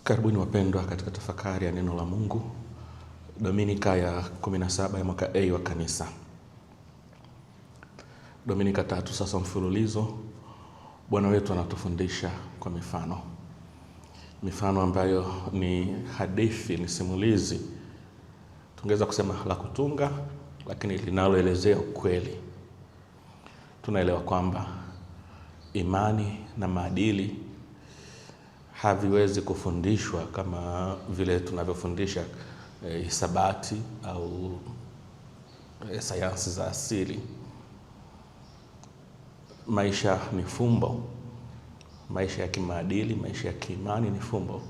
Karibuni wapendwa katika tafakari ya neno la Mungu, Dominika ya 17 ya mwaka A wa kanisa. Dominika 3 sasa mfululizo. Bwana wetu anatufundisha kwa mifano. Mifano ambayo ni hadithi, ni simulizi. Tungeweza kusema la kutunga, lakini linaloelezea ukweli. Tunaelewa kwamba imani na maadili haviwezi kufundishwa kama vile tunavyofundisha hisabati au sayansi za asili. Maisha ni fumbo. Maisha ya kimaadili, maisha ya kiimani ni fumbo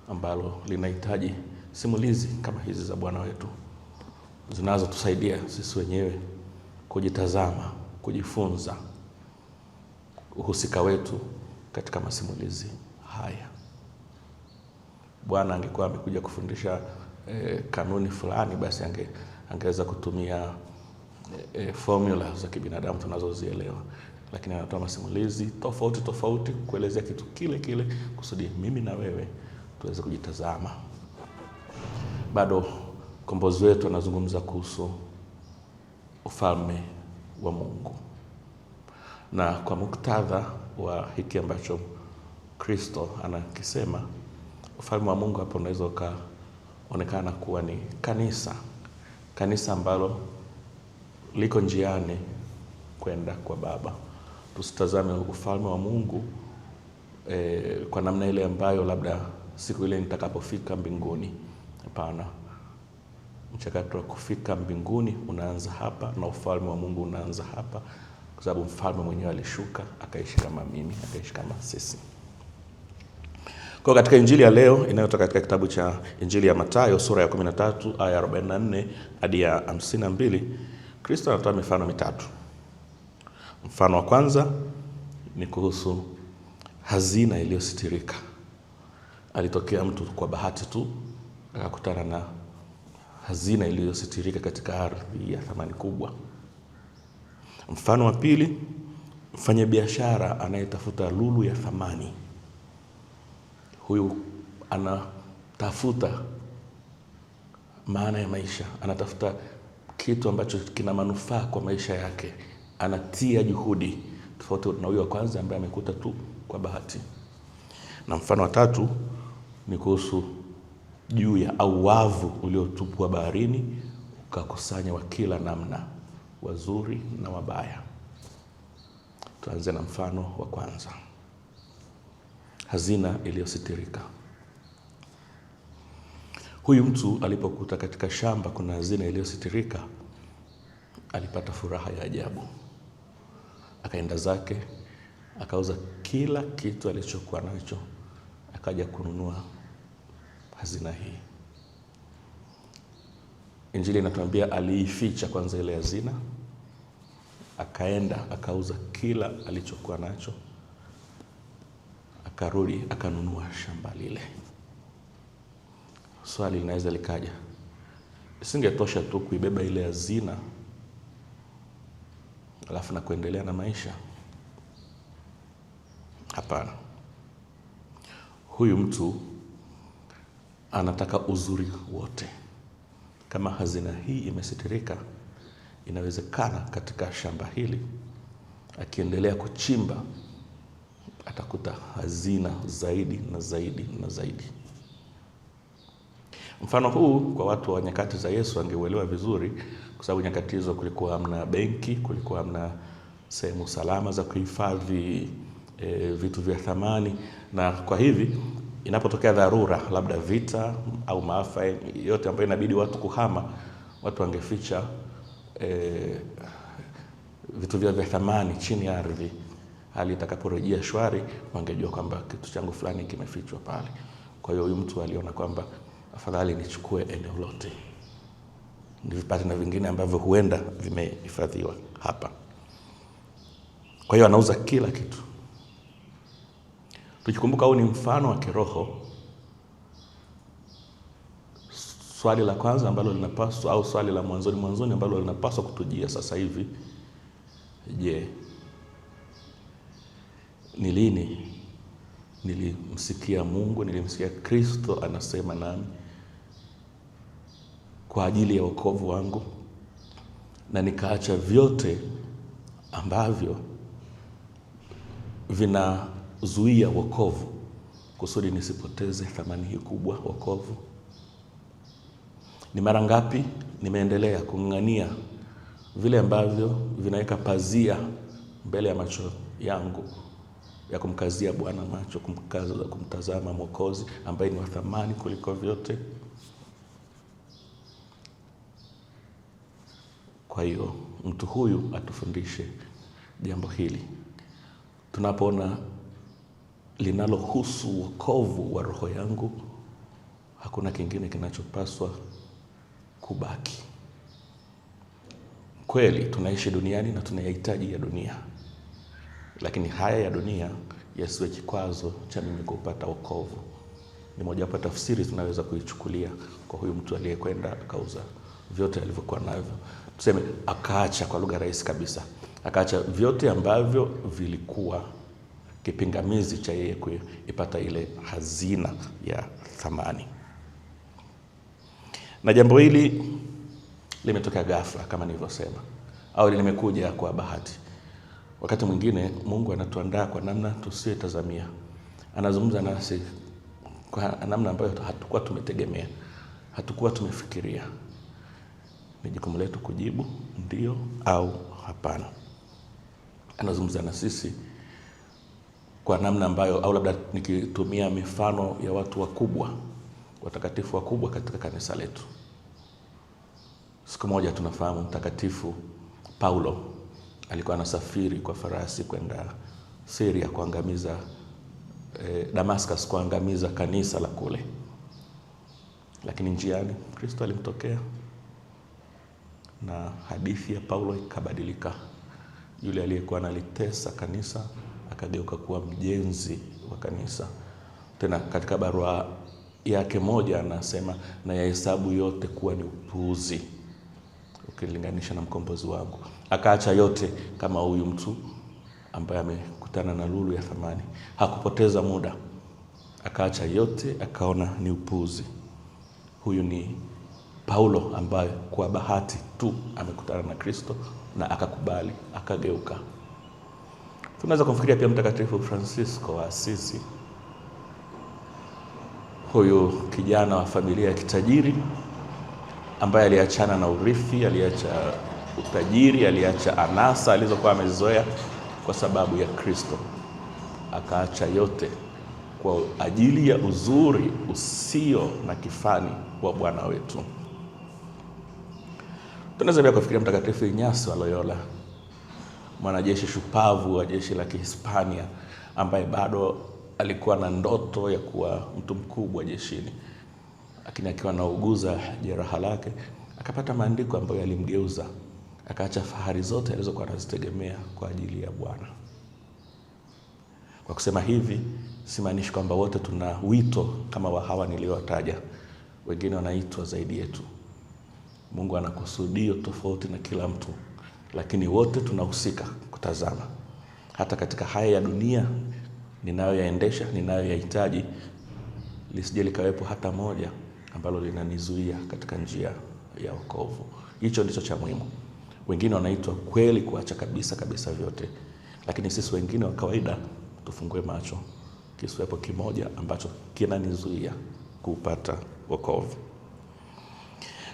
ambalo linahitaji simulizi kama hizi za Bwana wetu, zinazotusaidia sisi wenyewe kujitazama, kujifunza uhusika wetu katika masimulizi haya. Bwana angekuwa amekuja kufundisha kanuni fulani, basi angeweza kutumia formula za kibinadamu tunazozielewa, lakini anatoa masimulizi tofauti kuelezea kitu kile kile kusudi mimi na wewe tuweze kujitazama. Bado kombozi wetu anazungumza kuhusu ufalme wa Mungu, na kwa muktadha wa hiki ambacho Kristo anakisema, ufalme wa Mungu hapo unaweza ukaonekana kuwa ni kanisa ambalo liko njiani kwenda kwa Baba. Tusitazame ufalme wa Mungu kwa namna ile ambayo labda siku ile nitakapofika mbinguni. Hapana. Mchakato wa kufika mbinguni unaanza hapa, na ufalme wa Mungu unaanza hapa, kwa sababu mfalme mwenyewe alishuka akaishi kama mimi, akaishi kama sisi. Kwa katika injili ya leo inayotoka katika kitabu cha Injili ya Mathayo sura ya 13 aya 44 hadi ya 52, Kristo anatoa mifano mitatu. Mfano wa kwanza ni kuhusu hazina iliyositirika. Alitokea mtu kwa bahati tu akakutana na hazina iliyositirika katika ardhi ya thamani kubwa. Mfano wa pili, mfanyabiashara anayetafuta lulu ya thamani. Huyu anatafuta maana ya maisha, anatafuta kitu ambacho kina manufaa kwa maisha yake, anatia juhudi, tofauti na huyo wa kwanza ambaye amekuta tu kwa bahati. Na mfano wa tatu ni kuhusu juu ya wavu uliotupwa baharini ukakusanya wa kila namna, wazuri na wabaya. Tuanze na mfano wa kwanza, hazina iliyositirika. Huyu mtu alipokuta katika shamba kuna hazina iliyositirika, alipata furaha ya ajabu. Akaenda zake, akauza kila kitu alichokuwa nacho, akaja kununua hazina hii. Injili inatuambia aliificha kwanza ile hazina, akaenda akauza kila alichokuwa nacho, akarudi akanunua shamba lile. Swali linaweza likaja, isingetosha tu kuibeba ile hazina alafu na kuendelea na maisha? Hapana. Huyu mtu anataka uzuri wote. Kama hazina hii imesitirika, inawezekana katika shamba hili akiendelea kuchimba atakuta hazina zaidi na zaidi na zaidi. Mfano huu kwa watu wa nyakati za Yesu angeuelewa vizuri, kwa sababu nyakati hizo kulikuwa hamna benki, kulikuwa hamna sehemu salama za kuhifadhi vitu vya thamani, na kwa hivi inapotokea dharura, labda vita au maafa yote ambayo inabidi watu kuhama, watu wangeficha vitu vya thamani chini ya ardhi. Hali itakaporejea shwari, wangejua kwamba kitu changu fulani kimefichwa pale. Kwa hiyo huyu mtu aliona kwamba afadhali nichukue eneo lote, nivipate na vingine ambavyo huenda vimehifadhiwa hapa. Kwa hiyo anauza kila kitu. Tukikumbuka huu ni mfano wa kiroho, swali la kwanza ambalo linapaswa, au swali la mwanzoni ambalo linapaswa kutujia sasa hivi, je, ni lini nilimsikia Mungu, nilimsikia Kristo anasema nami kwa ajili ya wokovu wangu, na nikaacha vyote ambavyo vinazuia wokovu kusudi nisipoteze thamani hii kubwa, wokovu. Ni mara ngapi nimeendelea kung'ang'ania vile ambavyo vinaweka pazia mbele ya macho yangu ya kumkazia Bwana macho, kumtazama Mwokozi ambaye ni wa thamani kuliko vyote. Kwa hiyo mtu huyu atufundishe jambo hili. Tunapoona linalohusu wokovu wa roho yangu, hakuna kingine kinachopaswa kubaki. Kweli tunaishi duniani na tunayahitaji ya dunia, lakini haya ya dunia yasiwe kikwazo cha mimi kupata wokovu. Ni mojawapo tafsiri tunaweza kuichukulia kwa huyu mtu aliyekwenda akauza vyote alivyokuwa navyo. Tuseme akaacha, kwa lugha rahisi kabisa, akaacha vyote ambavyo vilikuwa kipingamizi cha yeye kuipata ile hazina ya thamani. Na jambo hili limetokea ghafla kama nilivyosema, au limekuja kwa bahati. Wakati mwingine Mungu anatuandaa kwa namna tusiyotazamia. Anazungumza nasi kwa namna ambayo hatukuwa tumetegemea, hatukuwa tumefikiria. Ni jukumu letu kujibu ndio au hapana. Anazungumza na sisi kwa namna ambayo, au labda nikitumia mifano ya watu wakubwa, watakatifu wakubwa katika kanisa letu. Siku moja tunafahamu Mtakatifu Paulo alikuwa anasafiri kwa farasi kwenda Syria kuangamiza Damascus, kuangamiza kanisa la kule. Lakini njiani Kristo alimtokea na hadithi ya Paulo ikabadilika. Yule aliyekuwa analitesa kanisa akageuka kuwa mjenzi wa kanisa. Tena katika barua yake moja anasema, na yahesabu yote kuwa ni upuuzi ukilinganisha na mkombozi wangu. Akaacha yote kama huyu mtu ambaye amekutana na lulu ya thamani. Hakupoteza muda, akaacha yote, akaona ni upuuzi. Huyu ni Paulo ambaye kwa bahati tu amekutana na Kristo na akakubali, akageuka. Tunaweza kumfikiria pia Mtakatifu Francisco wa Assisi. Huyu kijana wa familia ya kitajiri ambaye aliachana na urithi, aliacha utajiri, aliacha anasa alizokuwa amezoea kwa sababu ya Kristo. Akaacha yote kwa ajili ya uzuri usio na kifani wa Bwana wetu. Tunaweza pia kufikiria Mtakatifu Ignasi wa Loyola, mwanajeshi shupavu wa jeshi la Kihispania ambaye bado alikuwa na ndoto ya kuwa mtu mkubwa jeshini. Lakini akiwa anauguza jeraha lake, akapata maandiko ambayo yalimgeuza, akaacha fahari zote alizokuwa anazitegemea kwa ajili ya Bwana. Kwa kusema hivi, simaanishi kwamba wote tuna wito kama wa hawa niliowataja. Wengine wanaitwa zaidi yetu. Mungu ana kusudio tofauti na kila mtu, lakini wote tunahusika kutazama. Hata katika haya ya dunia ninayoyaendesha, ninayoyahitaji, lisije likawepo hata moja ambalo linanizuia katika njia ya wokovu. Hicho ndicho cha muhimu. Wengine wanaitwa kweli kuacha kabisa vyote, lakini sisi wengine wa kawaida tufungue macho, kisiwepo kimoja ambacho kinanizuia kupata wokovu.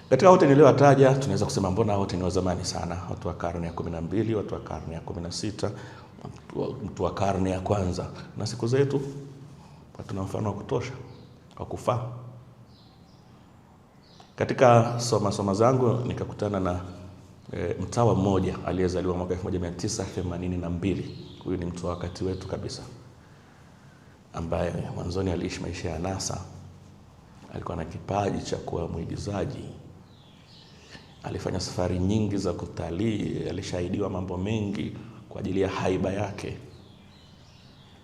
Katika wote niliowataja, tunaweza kusema mbona wote ni wa zamani sana. Watu wa karne ya 12, watu wa karne ya 16, mtu wa karne ya kwanza. Na siku zetu tuna mfano wa kutosha wa kufaa. Katika soma zangu nikakutana na mtawa mmoja aliyezaliwa mwaka 1982. Huyu ni mtu wa wakati wetu kabisa, ambaye mwanzoni aliishi maisha ya anasa. Alikuwa na kipaji cha kuwa mwigizaji. Alifanya safari nyingi za kutalii, alishahidiwa mambo mengi kwa ajili ya haiba yake.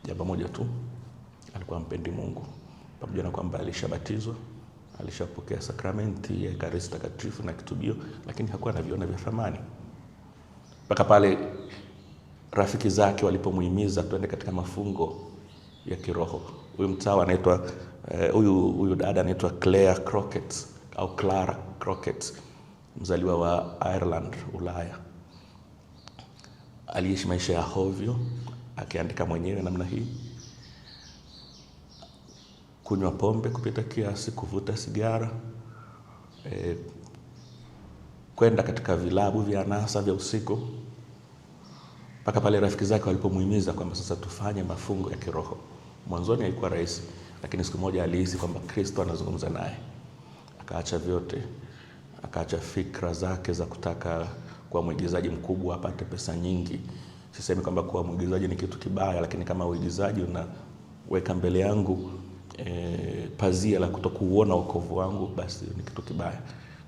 Jambo moja tu, alikuwa mpendi Mungu. Pamoja na kwamba alishabatizwa, alishapokea sakramenti ya Ekaristi Takatifu na kitubio, lakini hakuwa anaviona vya thamani. Mpaka pale rafiki zake walipomuhimiza twende katika mafungo ya kiroho. Huyu mtawa anaitwa huyu dada anaitwa Claire Crockett au Clara Crockett, mzaliwa wa Ireland, Ulaya. Aliishi maisha ya hovyo, akiandika mwenyewe namna hii: kunywa pombe kupita kiasi, kuvuta sigara, kwenda katika vilabu vya anasa vya usiku, mpaka pale rafiki zake walipomuhimiza kwamba sasa tufanye mafungo ya kiroho. Mwanzoni haikuwa rahisi, lakini siku moja alihisi kwamba Kristo anazungumza naye. Akaacha vyote, akaacha fikra zake za kutaka kuwa mwigizaji mkubwa, apate pesa nyingi. Sisemi kwamba kuwa mwigizaji ni kitu kibaya, lakini kama uigizaji unaweka mbele yangu pazia la kutokuona wokovu wangu, basi ni kitu kibaya.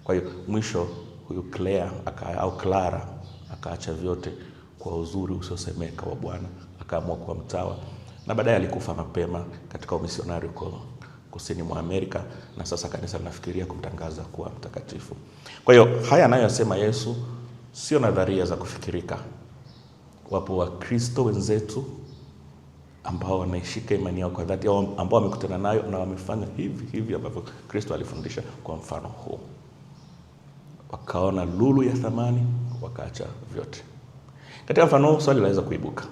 Kwa hiyo mwisho huyu Claire au Clara akaacha vyote kwa uzuri usiosemeka wa Bwana, akaamua kuwa mtawa, na baadaye alikufa mapema katika umisionari huko kusini mwa Amerika, na sasa kanisa linafikiria kumtangaza kuwa mtakatifu. Kwa hiyo haya anayosema Yesu sio nadharia za kufikirika. Wapo Wakristo wenzetu ambao wanaishika imani yao kwa dhati, ambao wamekutana nayo na wamefanya hivi ambavyo Kristo alifundisha kwa mfano huu. Wakaona lulu ya thamani, wakaacha vyote. Katika mfano huu swali laweza kuibuka: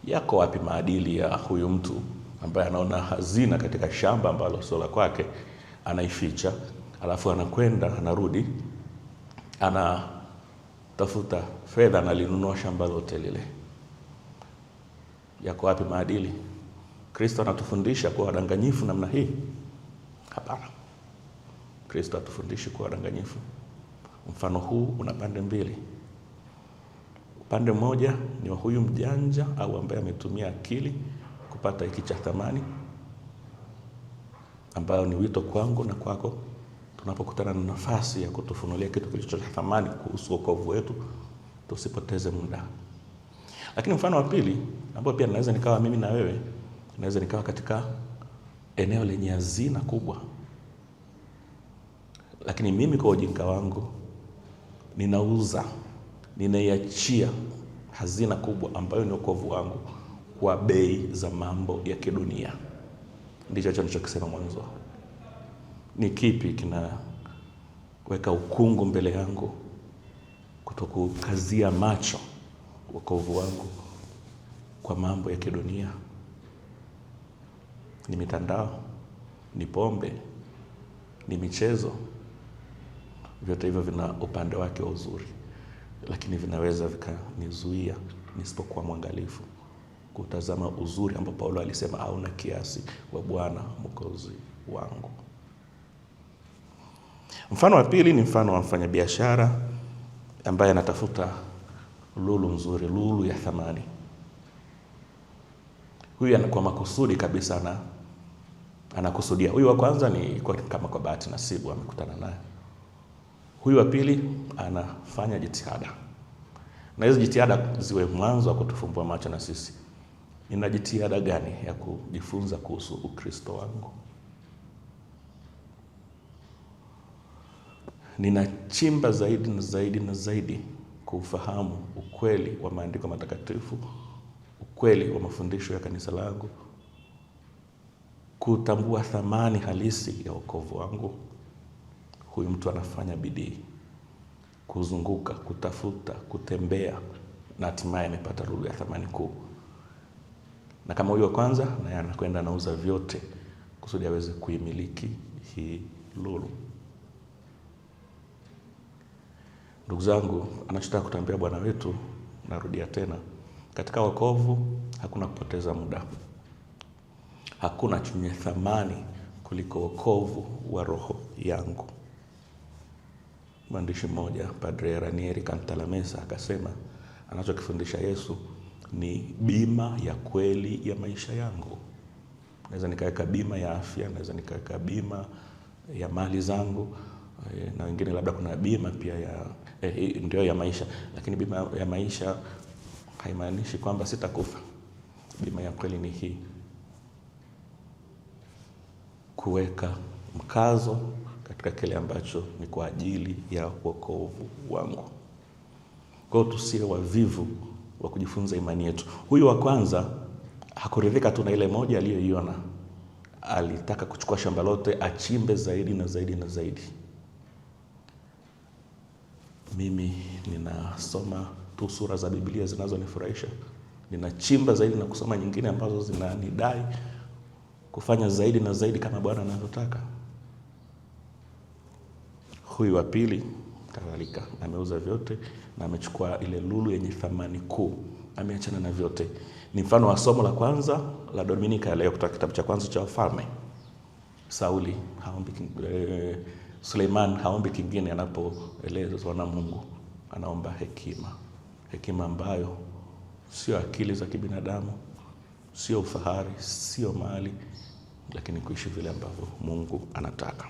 yako wapi maadili ya huyu mtu ambaye anaona hazina katika shamba ambalo sio la kwake, anaificha, alafu anakwenda, anarudi, anatafuta fedha na linunua shamba lote lile? Yako wapi maadili? Kristo anatufundisha kuwa wadanganyifu namna hii? Hapana. Kristo atufundishi kuwa wadanganyifu. Mfano huu una pande mbili. Upande mmoja ni wa huyu mjanja au ambaye ametumia akili kupata hiki cha thamani, ambayo ni wito kwangu na kwako. Tunapokutana na nafasi ya kutufunulia kitu kilicho cha thamani kuhusu wokovu wetu, tusipoteze muda. Lakini mfano wa pili, ambao pia naweza nikawa mimi na wewe, naweza nikawa katika eneo lenye hazina kubwa, lakini mimi kwa ujinga wangu ninaiachia hazina kubwa ambayo ni wokovu wangu kwa bei za mambo ya kidunia. Ndicho nilichokisema mwanzo. Ni kipi kinaweka ukungu mbele yangu kutokukazia macho wokovu wangu kwa mambo ya kidunia? Ni mitandao, ni pombe, ni michezo. Vyote hivyo vina upande wake wa uzuri, lakini vinaweza vikanizuia nisipokuwa mwangalifu kutazama uzuri ambao Paulo alisema hauna kiasi wa Bwana Mwokozi wangu. Mfano wa pili ni mfano wa mfanyabiashara ambaye anatafuta lulu nzuri, lulu ya thamani. Huyu anakuwa makusudi kabisa, anakusudia. Huyu wa kwanza ni kama kwa bahati nasibu amekutana naye. Huyu wa pili anafanya jitihada, na hizo jitihada ziwe mwanzo wa kutufumbua macho na sisi. Nina jitihada gani ya kujifunza kuhusu Ukristo wangu? Ninachimba zaidi na zaidi na zaidi kufahamu ukweli wa maandiko matakatifu, ukweli wa mafundisho ya kanisa langu, kutambua thamani halisi ya wokovu wangu. Huyu mtu anafanya bidii kuzunguka, kutafuta, kutembea, na hatimaye amepata lulu ya thamani kuu. Na kama huyu wa kwanza, naye anakwenda anauza vyote kusudi aweze kuimiliki hii lulu. Ndugu zangu, anachotaka kutambia Bwana wetu, narudia tena, katika wokovu hakuna kupoteza muda. Hakuna chenye thamani kuliko wokovu wa roho yangu. Mwandishi mmoja, Padre Ranieri Cantalamessa, akasema anachokifundisha Yesu ni bima ya kweli ya maisha yangu. Naweza nikaweka bima ya afya, naweza nikaweka bima ya mali zangu, na wengine labda kuna bima pia ya ndio ya maisha, lakini bima ya maisha haimaanishi kwamba sitakufa. Bima ya kweli ni hii: kuweka mkazo katika kile ambacho ni kwa ajili ya wokovu wangu. Kwa hiyo tusiwe wavivu wa kujifunza imani yetu. Huyu wa kwanza hakuridhika tu na ile moja aliyoiona. Alitaka kuchukua shamba lote, achimbe zaidi na zaidi na zaidi. Mimi ninasoma tu sura za Biblia zinazonifurahisha. Ninachimba zaidi na kusoma nyingine ambazo zinanidai kufanya zaidi na zaidi kama Bwana anavyotaka. Huyu wa pili kadhalika, ameuza vyote na amechukua ile lulu yenye thamani kuu. Ameachana na vyote. Ni mfano wa somo la kwanza la Dominika leo kutoka kitabu cha kwanza cha Wafalme. Sauli haombi Suleiman haombi kingine anapoelezwa na Mungu. Anaomba hekima. Hekima ambayo sio akili za kibinadamu, sio ufahari, sio mali, lakini kuishi vile ambavyo Mungu anataka.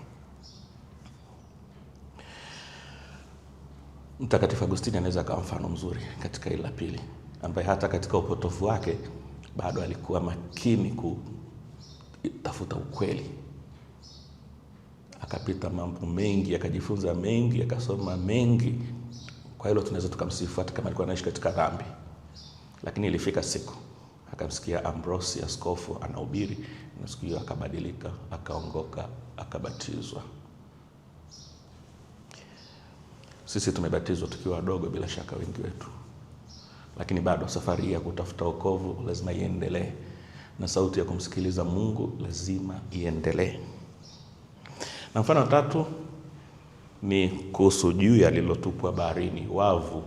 Mtakatifu Agustini anaweza kuwa mfano mzuri katika ile la pili, ambaye hata katika upotofu wake bado alikuwa makini kutafuta ukweli. Akapita mambo mengi, akajifunza mengi, akasoma mengi. Kwa hilo tunaweza tukamsifu hata kama alikuwa anaishi katika dhambi. Lakini ilifika siku akamsikia Ambrose askofu anahubiri, na siku hiyo akabadilika, akaongoka, akabatizwa. Sisi tumebatizwa tukiwa wadogo bila shaka wengi wetu. Lakini bado safari ya kutafuta wokovu lazima iendelee, na sauti ya kumsikiliza Mungu lazima iendelee. Na mfano wa tatu ni kuhusu juu lililotupwa baharini, wavu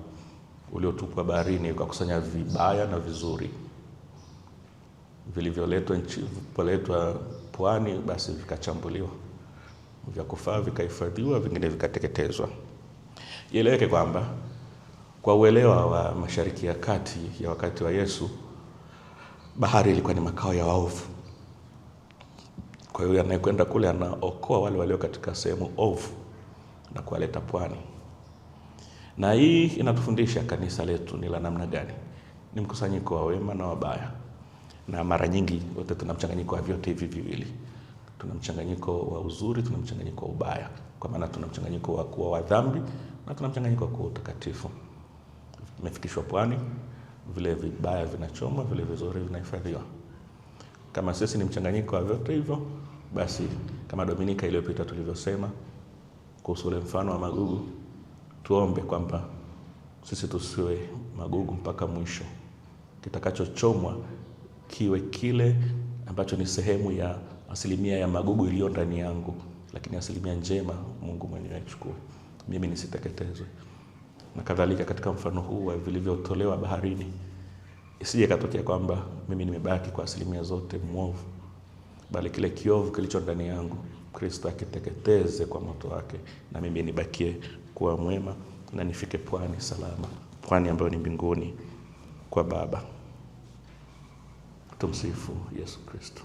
uliotupwa baharini ukakusanya vibaya na vizuri. Vilivyoletwa pwani basi vikachambuliwa, vya kufaa vikahifadhiwa, vingine vikateketezwa. Ieleweke kwamba kwa uelewa wa Mashariki ya Kati ya wakati wa Yesu, bahari ilikuwa ni makao ya waovu. Kwa hiyo anayekwenda kule anaokoa wale walio katika sehemu ovu na kuwaleta pwani. Na hii inatufundisha kanisa letu ni la namna gani? Ni mkusanyiko wa wema na wabaya. Na mara nyingi wote tuna mchanganyiko wa vyote hivi viwili. Tuna mchanganyiko wa uzuri, tuna mchanganyiko wa ubaya. Kwa maana tuna mchanganyiko wa kuwa wa dhambi na tuna mchanganyiko wa kuwa utakatifu. Tumefikishwa pwani, vile vibaya vinachomwa, vile vizuri vinahifadhiwa. Kama sisi ni mchanganyiko wa vyote hivyo, basi kama Dominika iliyopita tulivyosema kuhusu ule mfano wa magugu, tuombe kwamba sisi tusiwe magugu mpaka mwisho. Kitakachochomwa kiwe kile ambacho ni sehemu ya asilimia ya magugu iliyo ndani yangu, lakini asilimia njema Mungu mwenyewe achukue. Mimi nisiteketezwe. Na kadhalika katika mfano huu wa vilivyotolewa baharini, isije katokea kwamba mimi nimebaki kwa asilimia zote mwovu, bali kile kiovu kilicho ndani yangu Kristo akiteketeze kwa moto wake, na mimi nibakie kuwa mwema na nifike pwani salama, pwani ambayo ni mbinguni kwa Baba. Tumsifu Yesu Kristo.